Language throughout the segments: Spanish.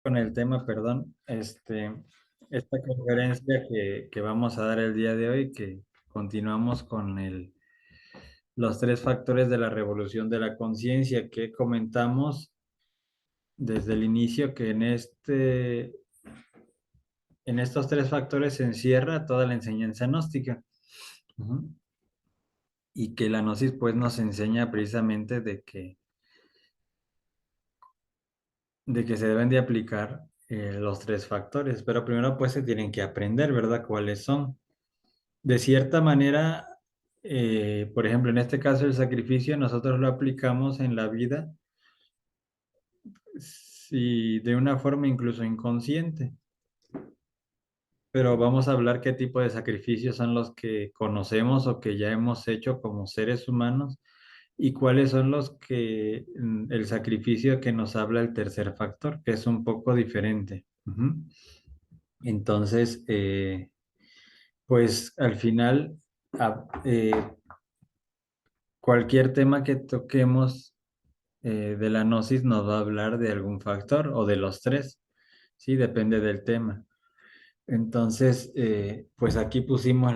Con el tema, perdón, esta conferencia que vamos a dar el día de hoy, que continuamos con los tres factores de la revolución de la conciencia que comentamos desde el inicio, que en estos tres factores se encierra toda la enseñanza gnóstica. Ujú. Y que la gnosis pues nos enseña precisamente de que se deben de aplicar los tres factores, pero primero pues se tienen que aprender, ¿verdad? ¿Cuáles son? De cierta manera, por ejemplo, en este caso el sacrificio nosotros lo aplicamos en la vida, sí, de una forma incluso inconsciente, pero vamos a hablar qué tipo de sacrificios son los que conocemos o que ya hemos hecho como seres humanos y cuáles son el sacrificio que nos habla el tercer factor, que es un poco diferente. Ujú. Entonces, pues al final, a- eh, cualquier tema que toquemos de la gnosis nos va a hablar de algún factor o de los tres, ¿sí? Depende del tema. Entonces, pues aquí pusimos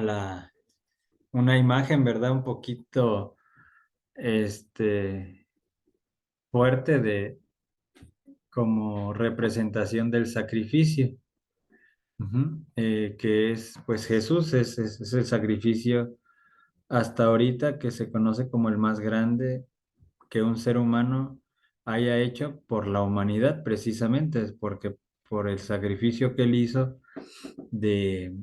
una imagen, ¿verdad? Un poquito este, fuerte como representación del sacrificio. Ujú. Que es, pues Jesús es el sacrificio hasta ahorita que se conoce como el más grande que un ser humano haya hecho por la humanidad, precisamente, es porque por el sacrificio que él hizo de,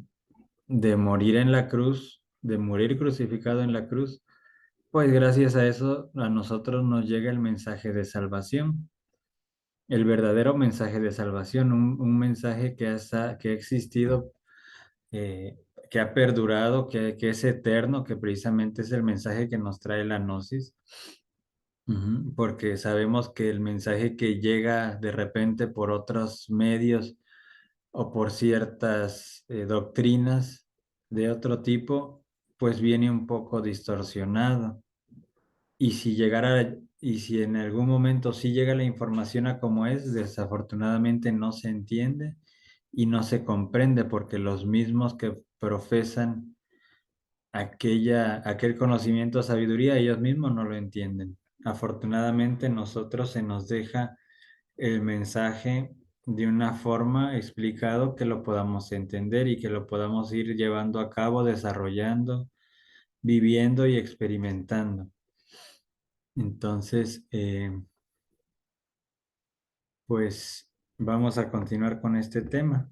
de morir en la cruz, de morir crucificado en la cruz, pues gracias a eso a nosotros nos llega el mensaje de salvación, el verdadero mensaje de salvación, un mensaje que ha existido, eh, que ha perdurado, que es eterno, que precisamente es el mensaje que nos trae la gnosis. Ujú. Porque sabemos que el mensaje que llega de repente por otros medios o por ciertas doctrinas de otro tipo, pues viene un poco distorsionado. Y si en algún momento sí llega la información a como es, desafortunadamente no se entiende y no se comprende porque los mismos que profesan aquel conocimiento o sabiduría, ellos mismos no lo entienden. Afortunadamente, nosotros se nos deja el mensaje de una forma explicado que lo podamos entender y que lo podamos ir llevando a cabo, desarrollando, viviendo y experimentando. Entonces, pues vamos a continuar con este tema.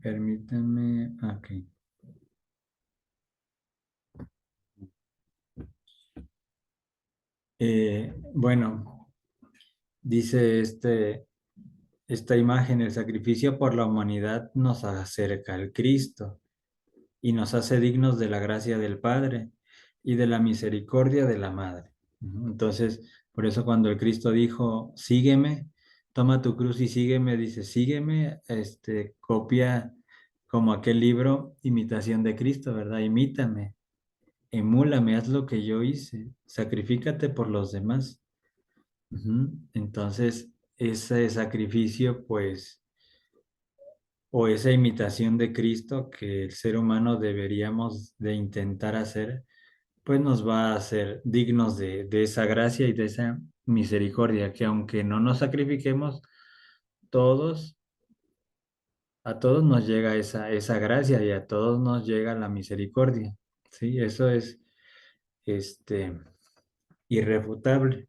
Permítanme, ok. Bueno, dice esta imagen, el sacrificio por la humanidad nos acerca al Cristo y nos hace dignos de la gracia del Padre y de la misericordia de la Madre. Ujú. Entonces, por eso cuando el Cristo dijo, sígueme, toma tu cruz y sígueme, dice, sígueme, copia como aquel libro, Imitación de Cristo, ¿verdad? Imítame, emúlame, haz lo que yo hice, sacrifícate por los demás. Ujú. Entonces, ese sacrificio, pues, o esa imitación de Cristo que el ser humano deberíamos de intentar hacer, pues nos va a hacer dignos de esa gracia y de esa misericordia, que aunque no nos sacrifiquemos, todos, a todos nos llega esa gracia y a todos nos llega la misericordia. Sí, eso es este, irrefutable.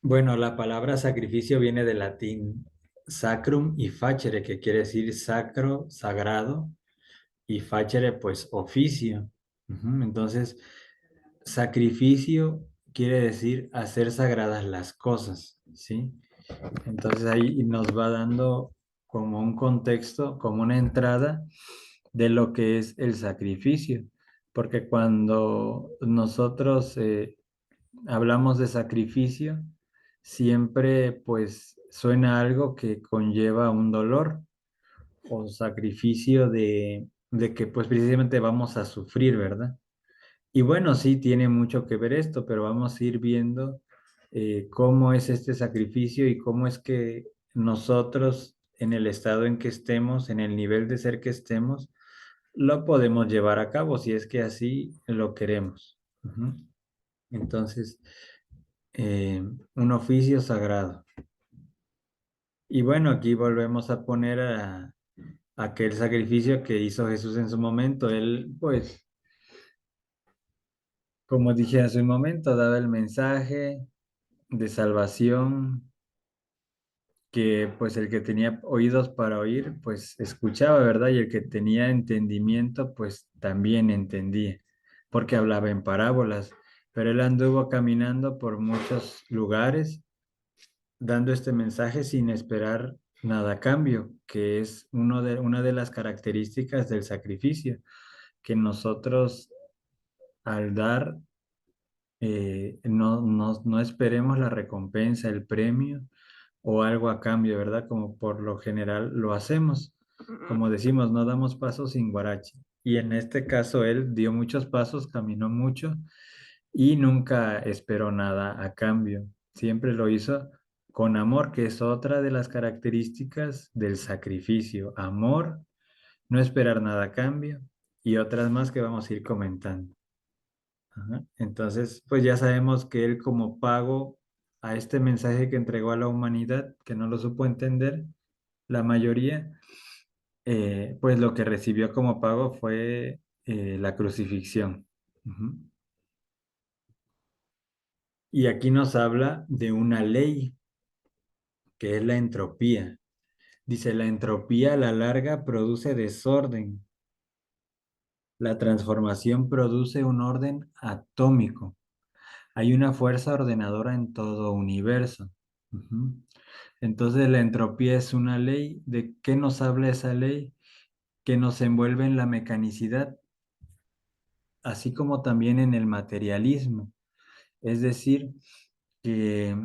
Bueno, la palabra sacrificio viene del latín sacrum y facere, que quiere decir sacro, sagrado, y facere, pues oficio. Ujú. Entonces, sacrificio quiere decir hacer sagradas las cosas, ¿sí? Entonces ahí nos va dando como un contexto, como una entrada de lo que es el sacrificio, porque cuando nosotros hablamos de sacrificio, siempre pues suena algo que conlleva un dolor o sacrificio de que pues precisamente vamos a sufrir, ¿verdad? Y bueno, sí, tiene mucho que ver esto, pero vamos a ir viendo cómo es este sacrificio y cómo es que nosotros, en el estado en que estemos, en el nivel de ser que estemos, lo podemos llevar a cabo si es que así lo queremos. Ujú. Entonces, un oficio sagrado. Y bueno, aquí volvemos a poner a aquel sacrificio que hizo Jesús en su momento. Él, pues, como dije hace un momento, daba el mensaje de salvación que pues el que tenía oídos para oír, pues escuchaba, ¿verdad? Y el que tenía entendimiento, pues también entendía, porque hablaba en parábolas. Pero él anduvo caminando por muchos lugares, dando este mensaje sin esperar nada a cambio, que es una de las características del sacrificio, que nosotros al dar no esperemos la recompensa, el premio o algo a cambio, ¿verdad? Como por lo general lo hacemos. Como decimos, no damos pasos sin guarache. Y en este caso él dio muchos pasos, caminó mucho y nunca esperó nada a cambio. Siempre lo hizo con amor, que es otra de las características del sacrificio. Amor, no esperar nada a cambio y otras más que vamos a ir comentando. Ajá. Entonces, pues ya sabemos que él como pago a este mensaje que entregó a la humanidad, que no lo supo entender, la mayoría, pues lo que recibió como pago fue la crucifixión. Ujú. Y aquí nos habla de una ley, que es la entropía. Dice, la entropía a la larga produce desorden. La transformación produce un orden atómico. Hay una fuerza ordenadora en todo universo. Ujú. Entonces la entropía es una ley. ¿De qué nos habla esa ley? Que nos envuelve en la mecanicidad, así como también en el materialismo. Es decir, que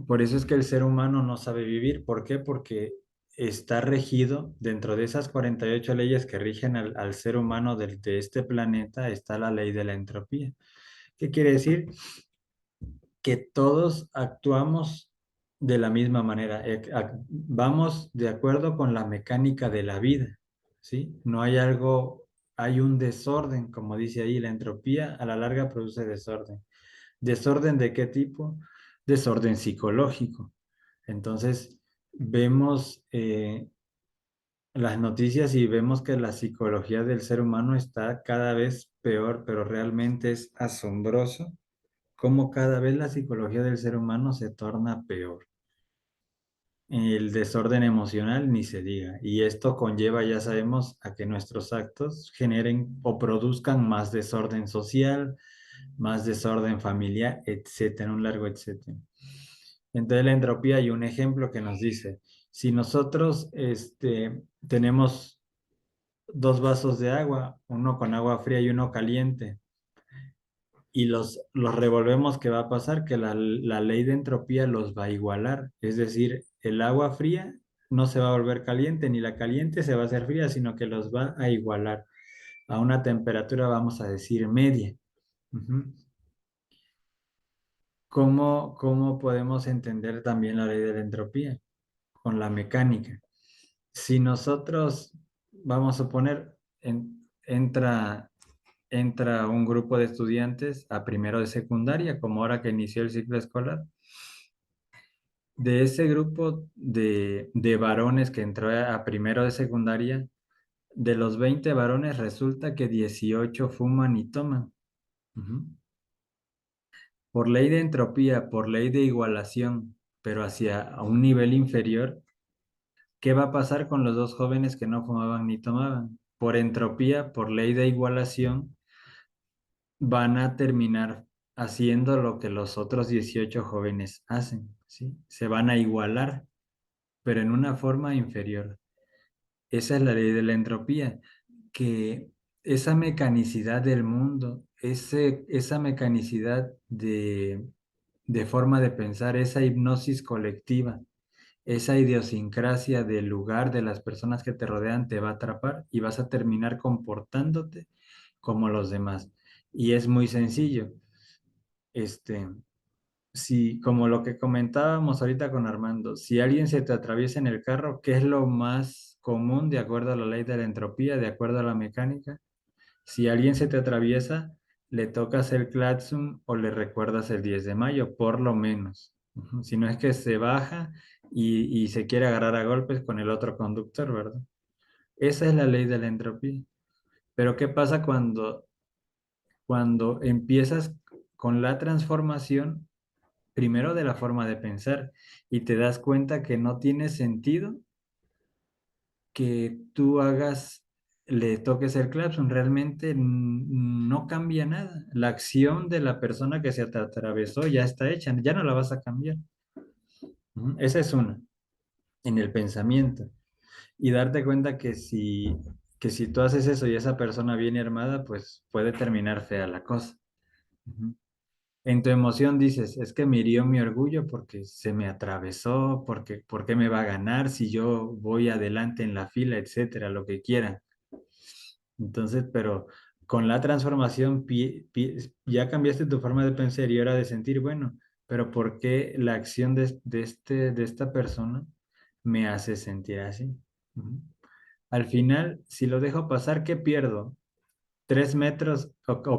por eso es que el ser humano no sabe vivir. ¿Por qué? Porque está regido dentro de esas 48 leyes que rigen al ser humano de este planeta, está la ley de la entropía. ¿Qué quiere decir? Que todos actuamos de la misma manera, vamos de acuerdo con la mecánica de la vida, ¿sí? No hay algo, hay un desorden, como dice ahí, la entropía a la larga produce desorden. ¿Desorden de qué tipo? Desorden psicológico. Entonces, vemos las noticias y vemos que la psicología del ser humano está cada vez peor, pero realmente es asombroso cómo cada vez la psicología del ser humano se torna peor. El desorden emocional ni se diga. Y esto conlleva, ya sabemos, a que nuestros actos generen o produzcan más desorden social, más desorden familiar, etcétera, un largo etcétera. Entonces la entropía hay un ejemplo que nos dice, si nosotros tenemos dos vasos de agua, uno con agua fría y uno caliente, y los revolvemos, ¿qué va a pasar? Que la ley de entropía los va a igualar. Es decir, el agua fría no se va a volver caliente, ni la caliente se va a hacer fría, sino que los va a igualar a una temperatura, vamos a decir, media. Ujú. ¿Cómo podemos entender también la ley de la entropía? Con la mecánica. Si nosotros, vamos a poner, entra un grupo de estudiantes a primero de secundaria, como ahora que inició el ciclo escolar. De ese grupo de varones que entró a primero de secundaria, de los 20 varones resulta que 18 fuman y toman. Ujú. Por ley de entropía, por ley de igualación, pero hacia a un nivel inferior, ¿qué va a pasar con los dos jóvenes que no fumaban ni tomaban? Por entropía, por ley de igualación, van a terminar haciendo lo que los otros 18 jóvenes hacen, ¿sí? Se van a igualar, pero en una forma inferior. Esa es la ley de la entropía, que esa mecanicidad del mundo, esa mecanicidad de forma de pensar, esa hipnosis colectiva, esa idiosincrasia del lugar de las personas que te rodean te va a atrapar y vas a terminar comportándote como los demás. Y es muy sencillo. Este, si, como lo que comentábamos ahorita con Armando, si alguien se te atraviesa en el carro, ¿qué es lo más común de acuerdo a la ley de la entropía, de acuerdo a la mecánica? Si alguien se te atraviesa, le tocas el claxon o le recuerdas el 10 de mayo, por lo menos. Ujú. Si no es que se baja y se quiere agarrar a golpes con el otro conductor, ¿verdad? Esa es la ley de la entropía. Pero ¿qué pasa cuando empiezas con la transformación, primero de la forma de pensar, y te das cuenta que no tiene sentido que tú le toques el claxon, realmente no cambia nada. La acción de la persona que se te atravesó ya está hecha, ya no la vas a cambiar. Ujú. Esa es una, en el pensamiento. Y darte cuenta que si tú haces eso y esa persona viene armada, pues puede terminar fea la cosa. Ujú. En tu emoción dices, es que me hirió mi orgullo porque se me atravesó, porque, ¿por qué me va a ganar si yo voy adelante en la fila, etcétera, lo que quieran? Entonces, pero con la transformación ya cambiaste tu forma de pensar y ahora de sentir, bueno, pero ¿por qué la acción de esta persona me hace sentir así? Ujú. Al final, si lo dejo pasar, ¿qué pierdo? ¿3 metros?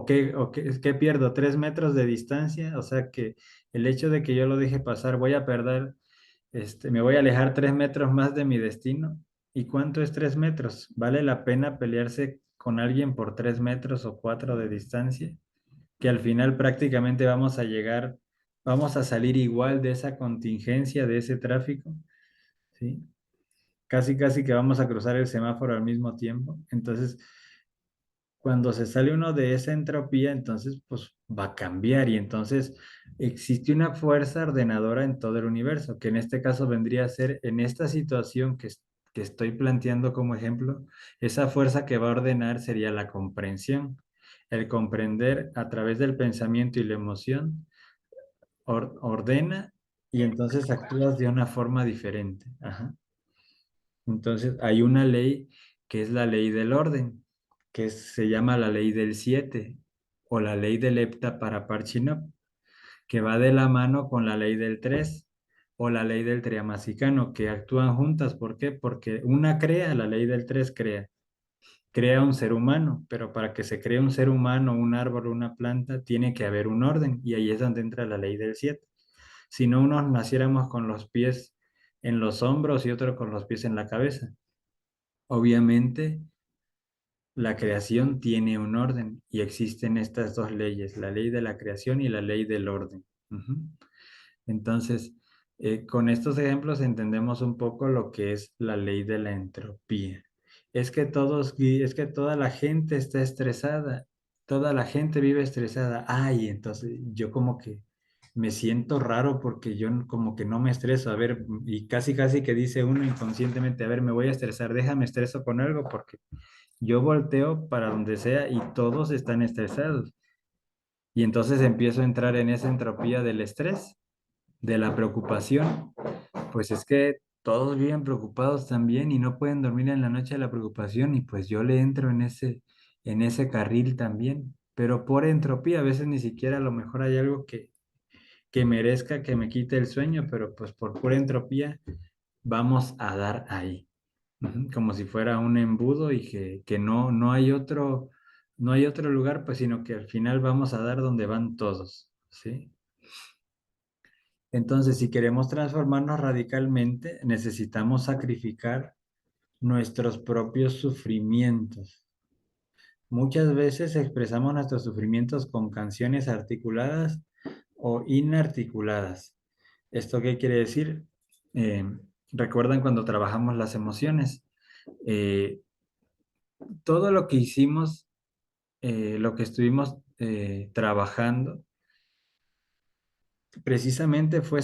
¿Qué pierdo? ¿3 metros de distancia? O sea que el hecho de que yo lo deje pasar, voy a perder, me voy a alejar 3 metros más de mi destino. ¿Y cuánto es 3 metros? ¿Vale la pena pelearse con alguien por 3 metros o 4 de distancia? Que al final prácticamente vamos a salir igual de esa contingencia, de ese tráfico, ¿sí? Casi, casi que vamos a cruzar el semáforo al mismo tiempo. Entonces, cuando se sale uno de esa entropía, entonces pues va a cambiar y entonces existe una fuerza ordenadora en todo el universo, que en este caso vendría a ser en esta situación que estoy planteando como ejemplo, esa fuerza que va a ordenar sería la comprensión. El comprender a través del pensamiento y la emoción ordena y entonces actúas de una forma diferente. Ajá. Entonces, hay una ley que es la ley del orden, se llama la ley del 7 o la ley del hepta para Parchinov, que va de la mano con la ley del 3 o la ley del triamasicano, que actúan juntas. ¿Por qué? Porque una crea, la ley del 3 crea un ser humano, pero para que se cree un ser humano, un árbol, una planta, tiene que haber un orden y ahí es donde entra la ley del 7. Si no, unos naciéramos con los pies en los hombros y otros con los pies en la cabeza. Obviamente, la creación tiene un orden y existen estas dos leyes, la ley de la creación y la ley del orden. Ujú. Entonces, con estos ejemplos entendemos un poco lo que es la ley de la entropía. Es que toda la gente está estresada, toda la gente vive estresada. Ay, entonces yo como que me siento raro porque yo como que no me estreso. A ver, y casi casi que dice uno inconscientemente, a ver, me voy a estresar, déjame estreso con algo porque yo volteo para donde sea y todos están estresados. Y entonces empiezo a entrar en esa entropía del estrés, de la preocupación. Pues es que todos viven preocupados también y no pueden dormir en la noche de la preocupación y pues yo le entro en ese carril también. Pero por entropía, a veces ni siquiera a lo mejor hay algo que merezca que me quite el sueño, pero pues por pura entropía vamos a dar ahí. Ujú. Como si fuera un embudo y que no hay no hay otro lugar, pues sino que al final vamos a dar donde van todos, ¿sí? Entonces, si queremos transformarnos radicalmente, necesitamos sacrificar nuestros propios sufrimientos. Muchas veces expresamos nuestros sufrimientos con canciones articuladas o inarticuladas. ¿Esto qué quiere decir? Eh, ¿Recuerdan cuando trabajamos las emociones? Eh, Todo lo que hicimos, lo que estuvimos trabajando, precisamente fue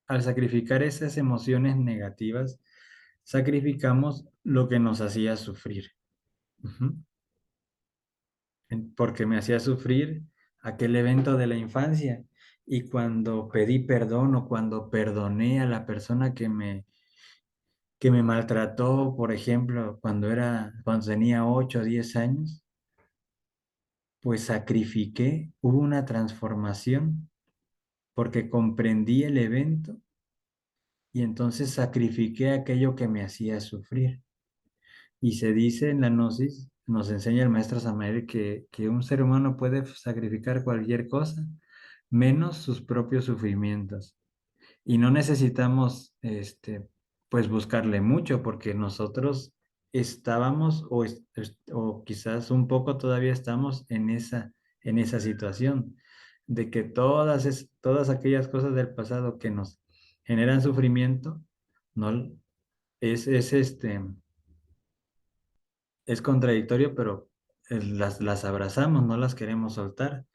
al sacrificar esas emociones negativas, sacrificamos lo que nos hacía sufrir. Ujú. Porque me hacía sufrir aquel evento de la infancia. Y cuando pedí perdón o cuando perdoné a la persona que me maltrató, por ejemplo, cuando tenía 8 o 10 años, pues sacrifiqué, hubo una transformación porque comprendí el evento y entonces sacrifiqué aquello que me hacía sufrir. Y se dice en la Gnosis, nos enseña el maestro Samael que un ser humano puede sacrificar cualquier cosa, menos sus propios sufrimientos. Y no necesitamos, pues buscarle mucho, porque nosotros estábamos, o quizás un poco todavía estamos en esa situación, de que todas aquellas cosas del pasado que nos generan sufrimiento, no, es contradictorio, pero las abrazamos, no las queremos soltar,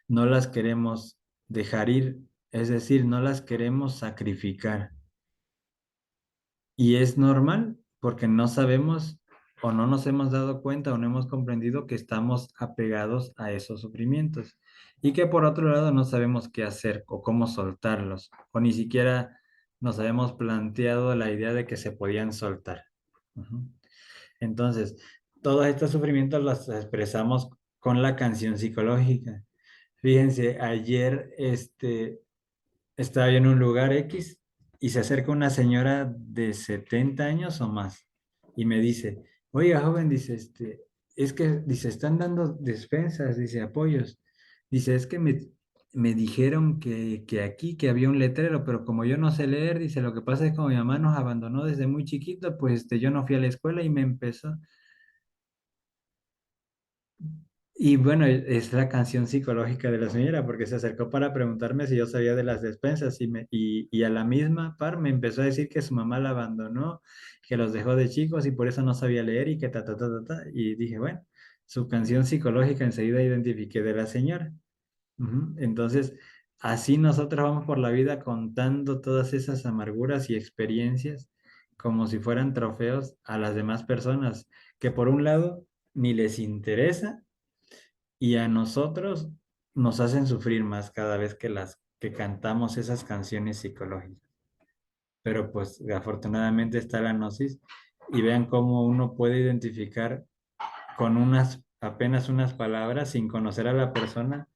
no las queremos dejar ir, es decir, no las queremos sacrificar. Y es normal porque no sabemos o no nos hemos dado cuenta o no hemos comprendido que estamos apegados a esos sufrimientos y que por otro lado no sabemos qué hacer o cómo soltarlos o ni siquiera nos habíamos planteado la idea de que se podían soltar. Ujú. Entonces, todos estos sufrimientos los expresamos con la canción psicológica. Fíjense, ayer estaba yo en un lugar X y se acerca una señora de 70 años o más y me dice, oiga, joven, dice, es que, dice, están dando despensas, dice, apoyos. Dice, es que me dijeron que aquí, que había un letrero, pero como yo no sé leer, dice, lo que pasa es que como mi mamá nos abandonó desde muy chiquito, pues yo no fui a la escuela y me empezó. Y bueno, es la canción psicológica de la señora, porque se acercó para preguntarme si yo sabía de las despensas y a la misma par me empezó a decir que su mamá la abandonó, que los dejó de chicos y por eso no sabía leer y que ta, ta, ta, ta, ta. Y dije, bueno, su canción psicológica enseguida identifiqué de la señora. Ujú. Entonces, así nosotros vamos por la vida contando todas esas amarguras y experiencias como si fueran trofeos a las demás personas, que por un lado ni les interesa y a nosotros nos hacen sufrir más cada vez que cantamos esas canciones psicológicas. Pero pues afortunadamente está la gnosis y vean cómo uno puede identificar con apenas unas palabras sin conocer a la persona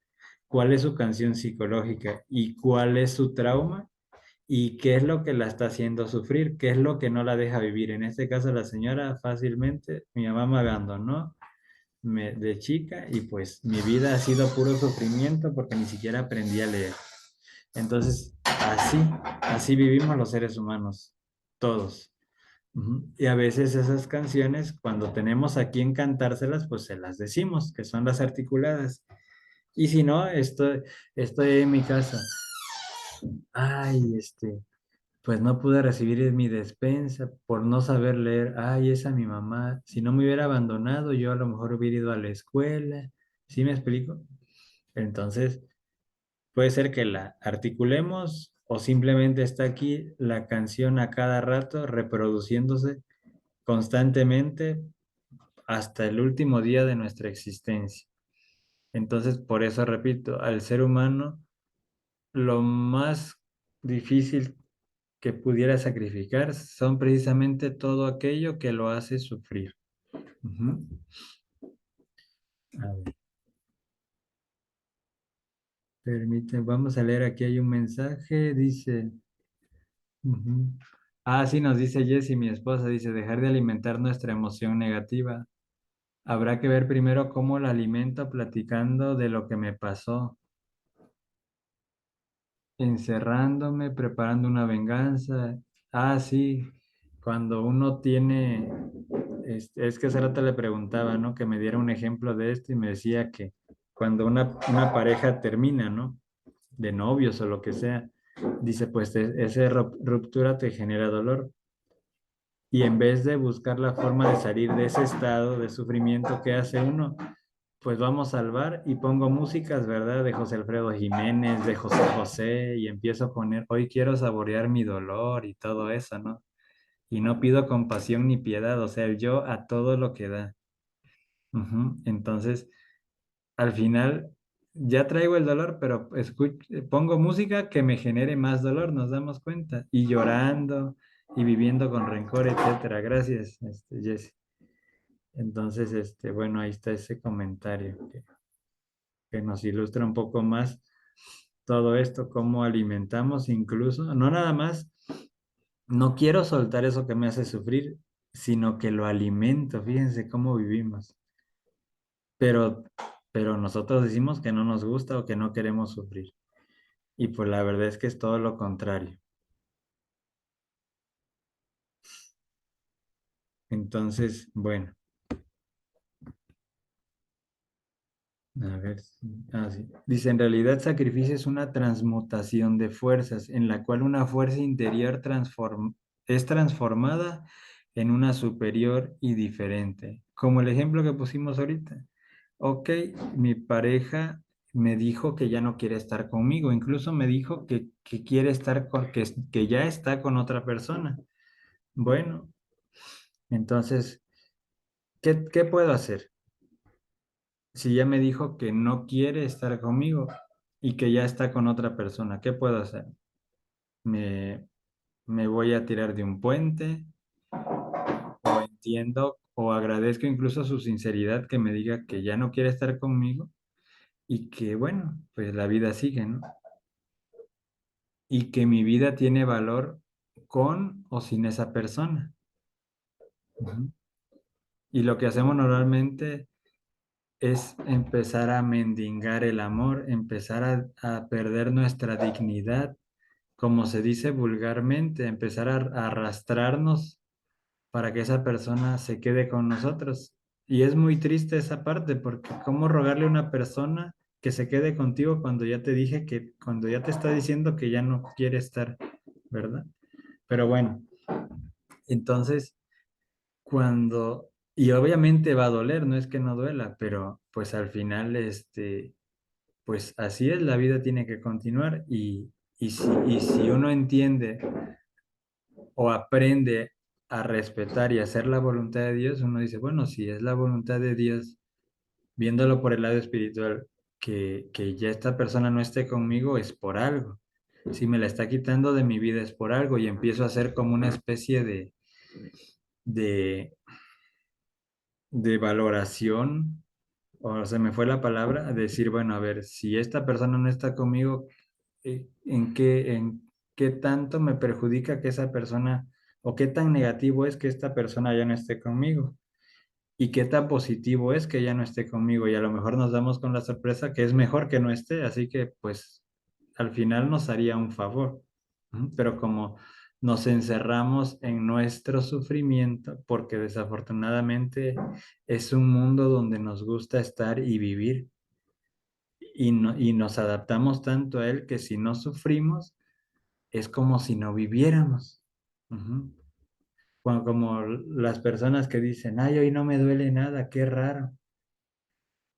cuál es su canción psicológica y cuál es su trauma y qué es lo que la está haciendo sufrir, qué es lo que no la deja vivir. En este caso la señora fácilmente, mi mamá me abandonó de chica y pues mi vida ha sido puro sufrimiento porque ni siquiera aprendí a leer. Entonces, así vivimos los seres humanos, todos. Ujú. Y a veces esas canciones, cuando tenemos a quien cantárselas, pues se las decimos, que son las articuladas. Y si no, estoy en mi casa. Ay, pues no pude recibir mi despensa por no saber leer. Ay, esa mi mamá. Si no me hubiera abandonado, yo a lo mejor hubiera ido a la escuela. ¿Sí me explico? Entonces, puede ser que la articulemos o simplemente está aquí la canción a cada rato reproduciéndose constantemente hasta el último día de nuestra existencia. Entonces, por eso repito, al ser humano, lo más difícil que pudiera sacrificar son precisamente todo aquello que lo hace sufrir. Ujú. A ver, permíteme, vamos a leer, aquí hay un mensaje, dice, ujú. Ah, sí, nos dice Jessie, mi esposa, dice, dejar de alimentar nuestra emoción negativa. Habrá que ver primero cómo la alimento platicando de lo que me pasó, encerrándome, preparando una venganza. Ah, sí, cuando uno tiene, es que hace rato le preguntaba, ¿no? Que me diera un ejemplo de esto y me decía que cuando una pareja termina, ¿no? De novios o lo que sea, dice, pues esa ruptura te genera dolor. Y en vez de buscar la forma de salir de ese estado de sufrimiento que hace uno, pues vamos al bar y pongo músicas, ¿verdad? De José Alfredo Jiménez, de José José, y empiezo a poner, hoy quiero saborear mi dolor y todo eso, ¿no? Y no pido compasión ni piedad, o sea, el yo a todo lo que da. Ujú. Entonces, al final, ya traigo el dolor, pero pongo música que me genere más dolor, nos damos cuenta, y llorando y viviendo con rencor, etcétera. Gracias, Jesse. Entonces, bueno, ahí está ese comentario. que nos ilustra un poco más todo esto, cómo alimentamos incluso, no nada más, no quiero soltar eso que me hace sufrir, sino que lo alimento, fíjense cómo vivimos. Pero, pero nosotros decimos que no nos gusta o que no queremos sufrir. Y pues la verdad es que es todo lo contrario. Entonces, bueno, a ver. Sí. Dice, en realidad sacrificio es una transmutación de fuerzas, en la cual una fuerza interior es transformada en una superior y diferente. Como el ejemplo que pusimos ahorita. Ok, mi pareja me dijo que ya no quiere estar conmigo, incluso me dijo que quiere estar que ya está con otra persona. Bueno, entonces, ¿qué puedo hacer? Si ya me dijo que no quiere estar conmigo y que ya está con otra persona, ¿qué puedo hacer? ¿Me, me voy a tirar de un puente? ¿O entiendo o agradezco incluso su sinceridad que me diga que ya no quiere estar conmigo y que, bueno, pues la vida sigue, ¿no? Y que mi vida tiene valor con o sin esa persona. Ujú. Y lo que hacemos normalmente es empezar a mendigar el amor, empezar a perder nuestra dignidad, como se dice vulgarmente, empezar a arrastrarnos para que esa persona se quede con nosotros. Y es muy triste esa parte, porque ¿cómo rogarle a una persona que se quede contigo cuando ya te dije cuando ya te está diciendo que ya no quiere estar, ¿verdad? Pero bueno, entonces y obviamente va a doler, no es que no duela, pero pues al final, pues así es, la vida tiene que continuar y si uno entiende o aprende a respetar y hacer la voluntad de Dios, uno dice, bueno, si es la voluntad de Dios, viéndolo por el lado espiritual, que ya esta persona no esté conmigo es por algo. Si me la está quitando de mi vida es por algo y empiezo a hacer como una especie de, de valoración, o se me fue la palabra, a decir, bueno, a ver, si esta persona no está conmigo, ¿en qué tanto me perjudica que esa persona, o qué tan negativo es que esta persona ya no esté conmigo? ¿Y qué tan positivo es que ya no esté conmigo? Y a lo mejor nos damos con la sorpresa que es mejor que no esté, así que pues al final nos haría un favor. Ujú. Pero como nos encerramos en nuestro sufrimiento, porque desafortunadamente es un mundo donde nos gusta estar y vivir, y nos adaptamos tanto a él que si no sufrimos, es como si no viviéramos. Ujú. Como las personas que dicen, ay, hoy no me duele nada, qué raro.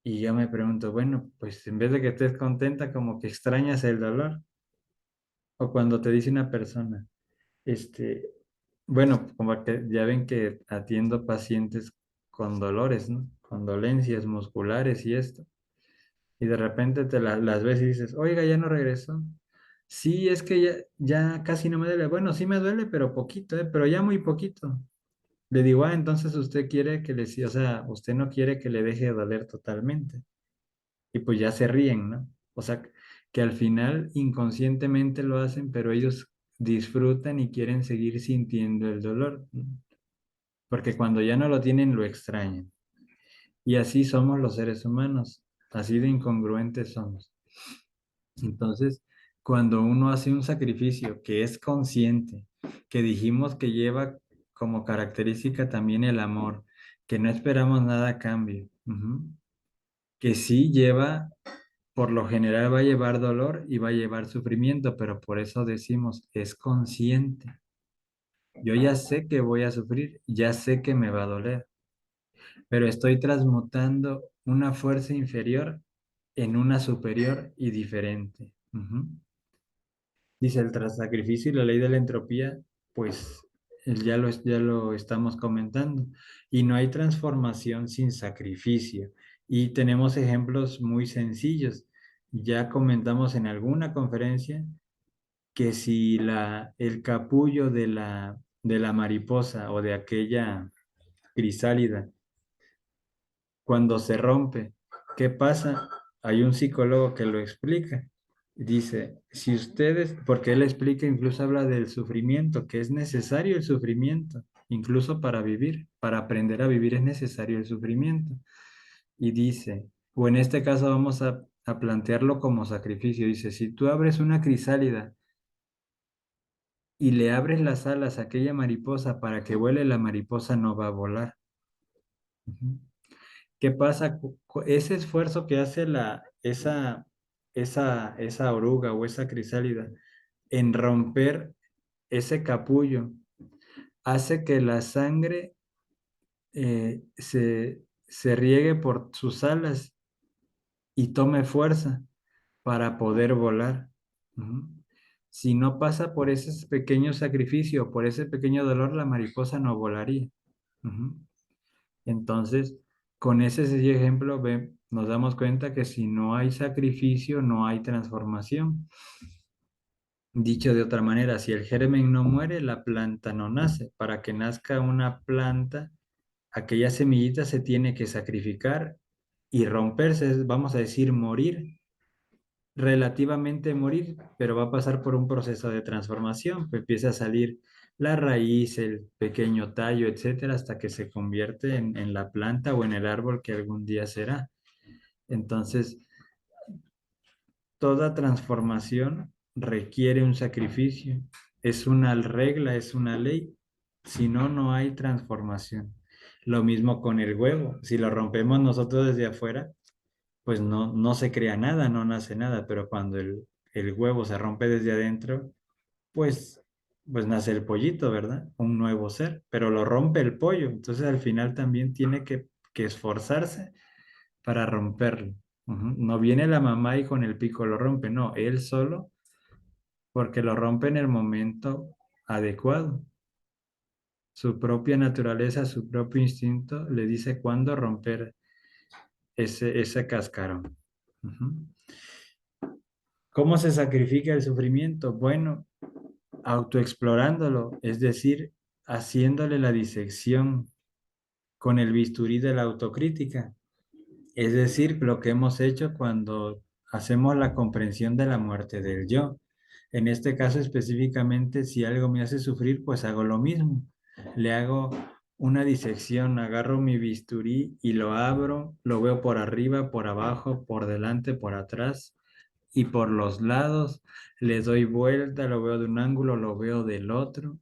Y yo me pregunto, bueno, pues en vez de que estés contenta, como que extrañas el dolor. O cuando te dice una persona, este, bueno, como que ya ven que atiendo pacientes con dolores, ¿no? Con dolencias musculares y esto. Y de repente las ves y dices, oiga, ya no regresó. Sí, es que ya casi no me duele. Bueno, sí me duele, pero poquito, ¿eh? Pero ya muy poquito. Le digo, entonces usted quiere o sea, usted no quiere que le deje de doler totalmente. Y pues ya se ríen, ¿no? O sea, que al final inconscientemente lo hacen, pero ellos disfrutan y quieren seguir sintiendo el dolor, ¿no? Porque cuando ya no lo tienen, lo extrañan. Y así somos los seres humanos, así de incongruentes somos. Entonces, cuando uno hace un sacrificio que es consciente, que dijimos que lleva como característica también el amor, que no esperamos nada a cambio, ujú, que sí lleva, por lo general va a llevar dolor y va a llevar sufrimiento, pero por eso decimos, es consciente. Yo ya sé que voy a sufrir, ya sé que me va a doler, pero estoy transmutando una fuerza inferior en una superior y diferente. Ujú. Dice el tras sacrificio y la ley de la entropía, pues ya lo estamos comentando. Y no hay transformación sin sacrificio. Y tenemos ejemplos muy sencillos. Ya comentamos en alguna conferencia que si el capullo de la mariposa o de aquella crisálida, cuando se rompe, ¿qué pasa? hay un psicólogo que lo explica. Dice, si ustedes, porque él explica, incluso habla del sufrimiento, que es necesario el sufrimiento, incluso para vivir, para aprender a vivir es necesario el sufrimiento. Y dice, o en este caso vamos a plantearlo como sacrificio, dice, si tú abres una crisálida y le abres las alas a aquella mariposa para que vuele, la mariposa no va a volar. Ujú. ¿Qué pasa? Ese esfuerzo que hace esa oruga o esa crisálida en romper ese capullo, hace que la sangre se riegue por sus alas y tome fuerza para poder volar. Ujú. Si no pasa por ese pequeño sacrificio, por ese pequeño dolor, la mariposa no volaría. Ujú. Entonces, con ese sencillo ejemplo, nos damos cuenta que si no hay sacrificio, no hay transformación. Dicho de otra manera, si el germen no muere, la planta no nace. Para que nazca una planta, aquella semillita se tiene que sacrificar y romperse, vamos a decir, morir, relativamente morir, pero va a pasar por un proceso de transformación. Pues empieza a salir la raíz, el pequeño tallo, etcétera, hasta que se convierte en la planta o en el árbol que algún día será. Entonces, toda transformación requiere un sacrificio. Es una regla, es una ley. Si no, no hay transformación. Lo mismo con el huevo. Si lo rompemos nosotros desde afuera, pues no se crea nada, no nace nada. Pero cuando el huevo se rompe desde adentro, pues, pues nace el pollito, ¿verdad? Un nuevo ser. Pero lo rompe el pollo. Entonces al final también tiene que esforzarse para romperlo. Ujú. No viene la mamá y con el pico lo rompe, no, él solo, porque lo rompe en el momento adecuado. Su propia naturaleza, su propio instinto le dice cuándo romper ese cascarón. Ujú. ¿Cómo se sacrifica el sufrimiento? Bueno, autoexplorándolo, es decir, haciéndole la disección con el bisturí de la autocrítica. Es decir, lo que hemos hecho cuando hacemos la comprensión de la muerte del yo. En este caso específicamente, si algo me hace sufrir, pues hago lo mismo. Le hago una disección, agarro mi bisturí y lo abro, lo veo por arriba, por abajo, por delante, por atrás y por los lados. Le doy vuelta, lo veo de un ángulo, lo veo del otro.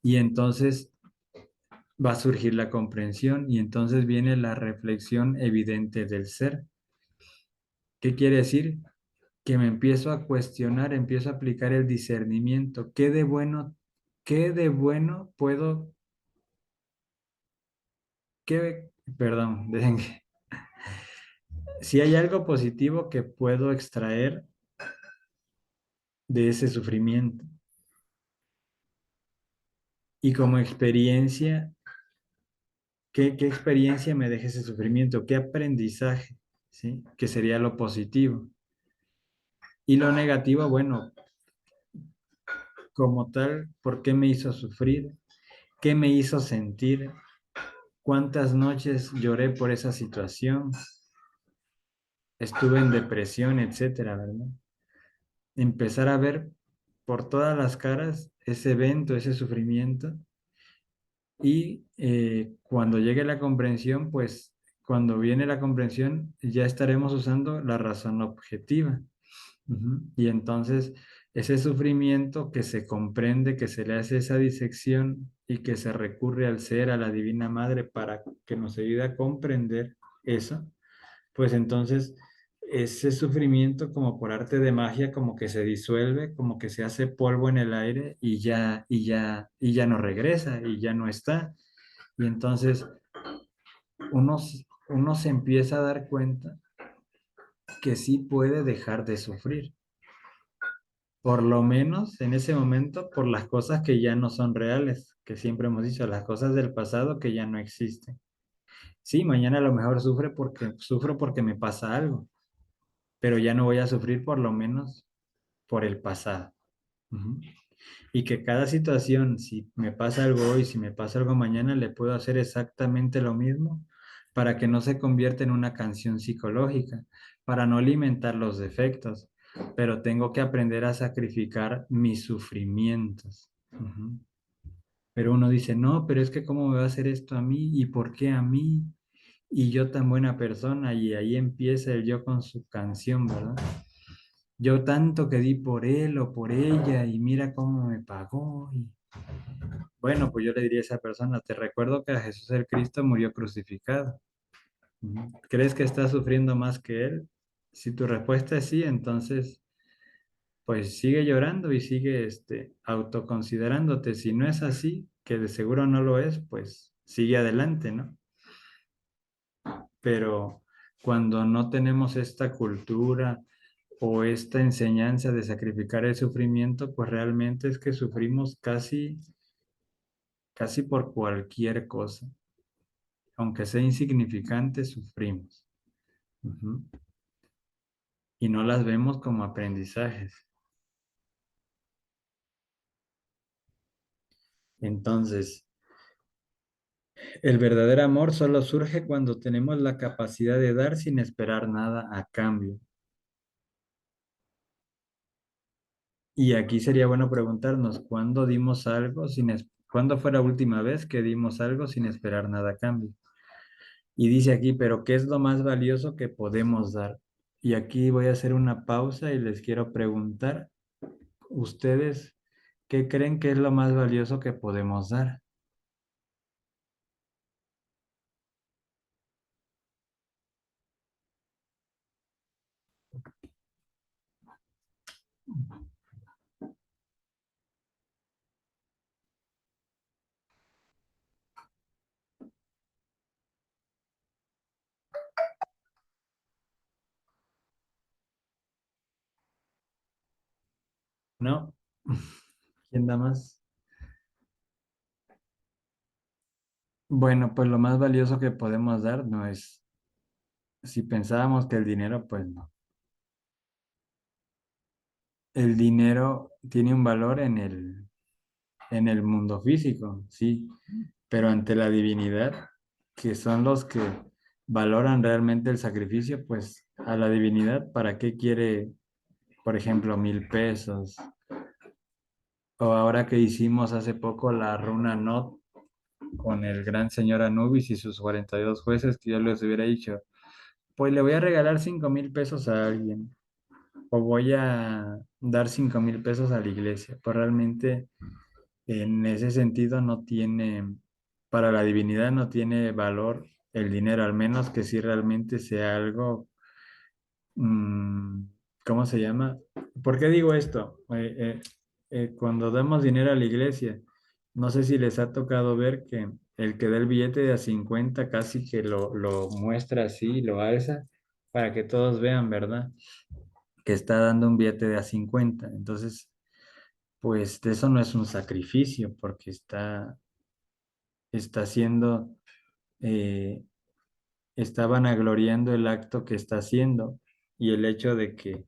Y entonces va a surgir la comprensión y entonces viene la reflexión evidente del ser. ¿Qué quiere decir? Que me empiezo a cuestionar, empiezo a aplicar el discernimiento. Qué de bueno puedo, perdón, si hay algo positivo que puedo extraer de ese sufrimiento? Y como experiencia, ¿qué experiencia me deja ese sufrimiento? ¿Qué aprendizaje? ¿Sí? Que sería lo positivo. Y lo negativo, bueno, como tal, ¿por qué me hizo sufrir? ¿Qué me hizo sentir? ¿Cuántas noches lloré por esa situación? Estuve en depresión, etcétera, ¿verdad? Empezar a ver por todas las caras ese evento, ese sufrimiento, y cuando llegue la comprensión, pues cuando viene la comprensión ya estaremos usando la razón objetiva. Ujú. Y entonces ese sufrimiento que se comprende, que se le hace esa disección y que se recurre al ser, a la Divina Madre para que nos ayude a comprender eso, pues entonces ese sufrimiento como por arte de magia como que se disuelve, como que se hace polvo en el aire y ya no regresa y ya no está. Y entonces uno, uno se empieza a dar cuenta que sí puede dejar de sufrir, por lo menos en ese momento por las cosas que ya no son reales, que siempre hemos dicho, las cosas del pasado que ya no existen. Sí, mañana a lo mejor sufro porque me pasa algo, pero ya no voy a sufrir por lo menos por el pasado. Ujú. Y que cada situación, si me pasa algo hoy, si me pasa algo mañana, le puedo hacer exactamente lo mismo para que no se convierta en una canción psicológica, para no alimentar los defectos, pero tengo que aprender a sacrificar mis sufrimientos. Ujú. Pero uno dice, no, pero es que ¿cómo me va a hacer esto a mí? ¿Y por qué a mí? Y yo tan buena persona, y ahí empieza el yo con su canción, ¿verdad? Yo tanto que di por él o por ella y mira cómo me pagó. Y bueno, pues yo le diría a esa persona, te recuerdo que a Jesús el Cristo murió crucificado. Ujú. ¿Crees que estás sufriendo más que él? Si tu respuesta es sí, entonces pues sigue llorando y sigue autoconsiderándote. Si no es así, que de seguro no lo es, pues sigue adelante, ¿no? Pero cuando no tenemos esta cultura o esta enseñanza de sacrificar el sufrimiento, pues realmente es que sufrimos casi por cualquier cosa. Aunque sea insignificante, sufrimos. Ujú. Y no las vemos como aprendizajes. Entonces, el verdadero amor solo surge cuando tenemos la capacidad de dar sin esperar nada a cambio. Y aquí sería bueno preguntarnos, ¿cuándo dimos algo cuándo fue la última vez que dimos algo sin esperar nada a cambio? Y dice aquí, pero ¿qué es lo más valioso que podemos dar? Y aquí voy a hacer una pausa y les quiero preguntar, ¿ustedes qué creen que es lo más valioso que podemos dar? ¿No? ¿Quién da más? Bueno, pues lo más valioso que podemos dar no es, si pensábamos que el dinero, pues no. El dinero tiene un valor en el mundo físico, sí, pero ante la divinidad, que son los que valoran realmente el sacrificio, pues a la divinidad, ¿para qué quiere, por ejemplo, 1,000 pesos? O ahora que hicimos hace poco la runa Not con el gran señor Anubis y sus 42 jueces, que yo les hubiera dicho, pues le voy a regalar 5,000 pesos a alguien, o voy a dar 5,000 pesos a la iglesia. Pues realmente en ese sentido no tiene, para la divinidad no tiene valor el dinero, al menos que si realmente sea algo, mm, ¿cómo se llama? ¿Por qué digo esto? Cuando damos dinero a la iglesia, no sé si les ha tocado ver que el que da el billete de a 50 casi que lo muestra así, lo alza, para que todos vean, ¿verdad? Que está dando un billete de a 50. Entonces, pues eso no es un sacrificio, porque está haciendo, eh, está vanagloriando el acto que está haciendo y el hecho de que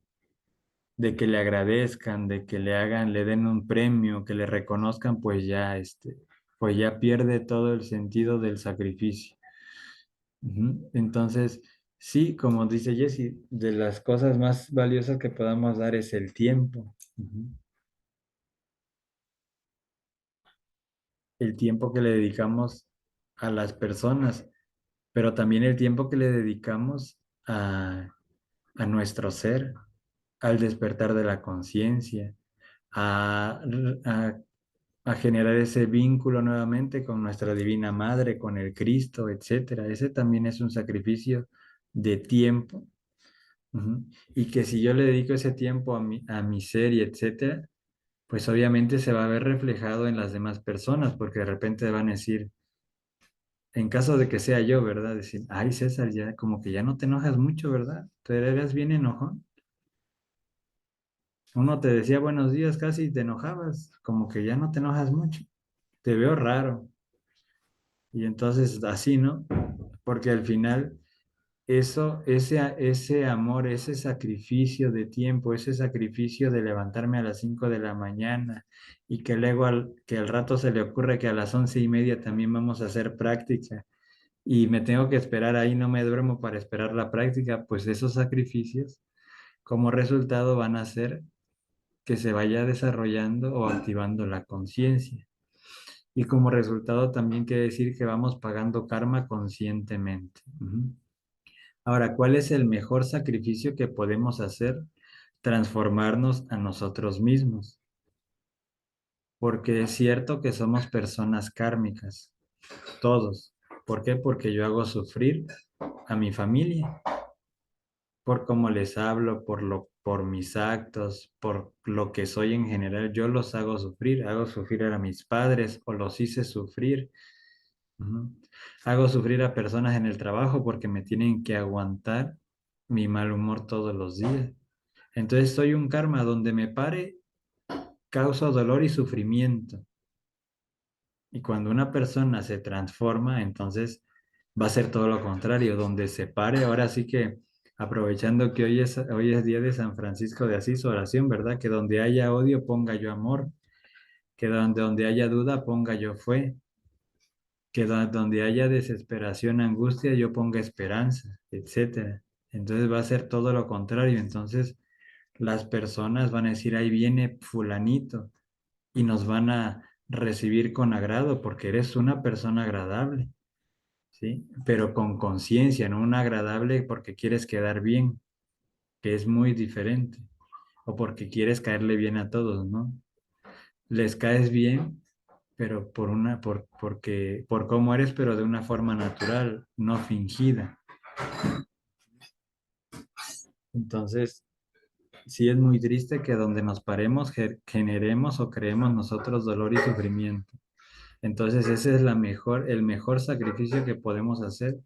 le agradezcan, de que le hagan, le den un premio, que le reconozcan, pues ya pierde todo el sentido del sacrificio. Ujú. Entonces, sí, como dice Jesse, de las cosas más valiosas que podamos dar es el tiempo. Ujú. El tiempo que le dedicamos a las personas, pero también el tiempo que le dedicamos a nuestro ser, al despertar de la conciencia, a, a, a generar ese vínculo nuevamente con nuestra Divina Madre, con el Cristo, etcétera. Ese también es un sacrificio de tiempo. Ujú. Y que si yo le dedico ese tiempo a mi ser y etcétera, pues obviamente se va a ver reflejado en las demás personas, porque de repente van a decir, en caso de que sea yo, ¿verdad? Decir, ay, César, ya como que ya no te enojas mucho, ¿verdad? Tú eras bien enojón. Uno te decía buenos días casi y te enojabas, como que ya no te enojas mucho. Te veo raro. Y entonces así, ¿no? Porque al final ese amor, ese sacrificio de tiempo, ese sacrificio de levantarme a las 5 de la mañana y que luego que al rato se le ocurre que a las 11:30 también vamos a hacer práctica y me tengo que esperar ahí, no me duermo para esperar la práctica, pues esos sacrificios como resultado van a hacer que se vaya desarrollando o activando la conciencia. Y como resultado también quiere decir que vamos pagando karma conscientemente. Ujú. Ahora, ¿cuál es el mejor sacrificio que podemos hacer? Transformarnos a nosotros mismos. Porque es cierto que somos personas kármicas, todos. ¿Por qué? Porque yo hago sufrir a mi familia por cómo les hablo, por mis actos, por lo que soy en general. Yo los hago sufrir a mis padres o los hice sufrir. Ujú. Hago sufrir a personas en el trabajo porque me tienen que aguantar mi mal humor todos los días. Entonces soy un karma donde me pare, causa dolor y sufrimiento. Y cuando una persona se transforma, entonces va a ser todo lo contrario, donde se pare. Ahora sí que aprovechando que hoy es día de San Francisco de Asís, oración, ¿verdad? Que donde haya odio ponga yo amor, que donde haya duda ponga yo fe, que donde haya desesperación, angustia, yo ponga esperanza, etcétera. Entonces va a ser todo lo contrario. Entonces las personas van a decir, ahí viene fulanito y nos van a recibir con agrado porque eres una persona agradable, ¿sí? Pero con conciencia, no una agradable porque quieres quedar bien, que es muy diferente, o porque quieres caerle bien a todos, ¿no? Les caes bien, pero por cómo eres, pero de una forma natural, no fingida. Entonces, sí es muy triste que donde nos paremos generemos o creemos nosotros dolor y sufrimiento. Entonces, ese es el mejor sacrificio que podemos hacer,